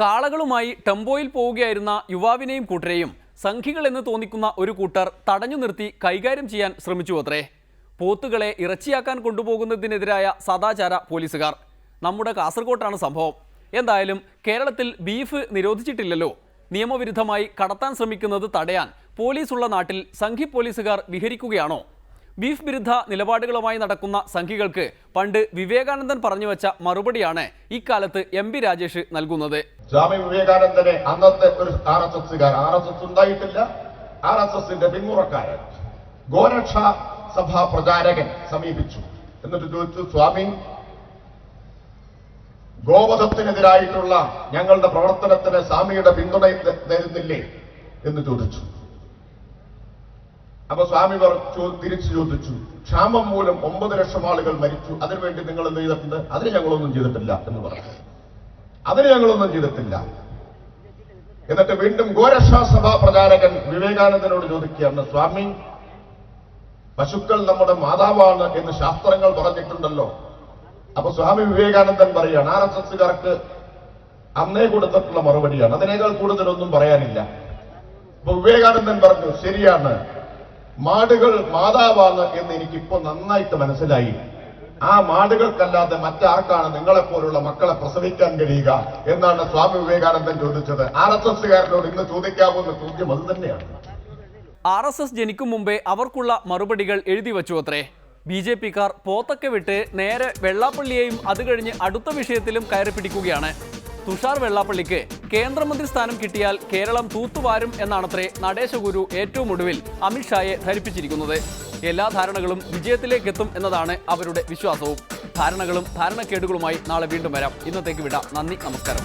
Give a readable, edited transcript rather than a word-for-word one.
കാളകളുമായി ടെമ്പോയിൽ പോവുകയായിരുന്ന യുവാവിനെയും കൂട്ടരെയും സംഘികളെന്ന് തോന്നിക്കുന്ന ഒരു കൂട്ടർ തടഞ്ഞു നിർത്തി കൈകാര്യം ചെയ്യാൻ ശ്രമിച്ചുവത്രേ. പോത്തുകളെ ഇറച്ചിയാക്കാൻ കൊണ്ടുപോകുന്നതിനെതിരായ സദാചാര പോലീസുകാർ. നമ്മുടെ കാസർകോട്ടാണ് സംഭവം. എന്തായാലും കേരളത്തിൽ ബീഫ് നിരോധിച്ചിട്ടില്ലല്ലോ. നിയമവിരുദ്ധമായി കടത്താൻ ശ്രമിക്കുന്നത് തടയാൻ പോലീസുള്ള നാട്ടിൽ സംഘി പോലീസുകാർ വിഹരിക്കുകയാണോ? ബീഫ് വിരുദ്ധ നിലപാടുകളുമായി നടക്കുന്ന സംഘികൾക്ക് പണ്ട് വിവേകാനന്ദൻ പറഞ്ഞു വെച്ച മറുപടിയാണ് ഇക്കാലത്ത് എം പി രാജേഷ് നൽകുന്നത്. സ്വാമി വിവേകാനന്ദനെ അന്നത്തെ ഒരു RSS ഉണ്ടായിട്ടില്ല. RSSന്റെ പിന്മുറക്കാരൻ ഗോരക്ഷാ സഭാ പ്രചാരകൻ സമീപിച്ചു. എന്നിട്ട് ചോദിച്ചു, സ്വാമി, ഗോവധത്തിനെതിരായിട്ടുള്ള ഞങ്ങളുടെ പ്രവർത്തനത്തിന് സ്വാമിയുടെ പിന്തുണ തരുന്നില്ലേ എന്ന് ചോദിച്ചു. അപ്പൊ സ്വാമി തിരിച്ചു ചോദിച്ചു, ക്ഷാമം മൂലം 9 ലക്ഷം ആളുകൾ മരിച്ചു, അതിനുവേണ്ടി നിങ്ങൾ എന്ത് ചെയ്തിട്ടുണ്ട്? അതിന് ഞങ്ങളൊന്നും ചെയ്തിട്ടില്ല എന്ന് പറഞ്ഞു. അതിന് ഞങ്ങളൊന്നും ചെയ്തിട്ടില്ല. എന്നിട്ട് വീണ്ടും ഗോരക്ഷാ സഭാ പ്രചാരകൻ വിവേകാനന്ദനോട് ചോദിക്കുകയാണ്, സ്വാമി, പശുക്കൾ നമ്മുടെ മാതാവാണ് എന്ന് ശാസ്ത്രങ്ങൾ പറഞ്ഞിട്ടുണ്ടല്ലോ. അപ്പൊ സ്വാമി വിവേകാനന്ദൻ പറയുകയാണ്, RSSകാർക്ക് അന്നേ കൊടുത്തിട്ടുള്ള മറുപടിയാണ്, അതിനേക്കാൾ കൂടുതലൊന്നും പറയാനില്ല. അപ്പൊ വിവേകാനന്ദൻ പറഞ്ഞു, ശരിയാണ്, മാടുകൾ മാതാവാണ് എന്ന് എനിക്കിപ്പോ നന്നായിട്ട് മനസ്സിലായി. ആ മാടുകൾക്കല്ലാതെ മറ്റാർക്കാണ് നിങ്ങളെപ്പോലുള്ള മക്കളെ പ്രസവിക്കാൻ കഴിയുക എന്നാണ് സ്വാമി വിവേകാനന്ദൻ ചോദിച്ചത്. RSSകാരനോട് ഇന്ന് ചോദിക്കാവുന്ന ചോദ്യം അത് തന്നെയാണ്. RSS ജനിക്കും മുമ്പേ അവർക്കുള്ള മറുപടികൾ എഴുതി വച്ചു അത്രേ. BJPക്കാർ പോത്തൊക്കെ വിട്ട് നേരെ വെള്ളാപ്പള്ളിയെയും അത് കഴിഞ്ഞ് അടുത്ത വിഷയത്തിലും കയറി പിടിക്കുകയാണ്. തുഷാർ വെള്ളാപ്പള്ളിക്ക് കേന്ദ്രമന്ത്രി സ്ഥാനം കിട്ടിയാൽ കേരളം തൂത്തുവാരും എന്നാണത്രേ നടേശഗുരു ഏറ്റവും ഒടുവിൽ അമിത്ഷായെ ധരിപ്പിച്ചിരിക്കുന്നത്. എല്ലാ ധാരണകളും വിജയത്തിലേക്കെത്തും എന്നതാണ് അവരുടെ വിശ്വാസവും. ധാരണകളും ധാരണക്കേടുകളുമായി നാളെ വീണ്ടും വരാം. ഇന്നത്തേക്ക് വിടാം. നന്ദി, നമസ്കാരം.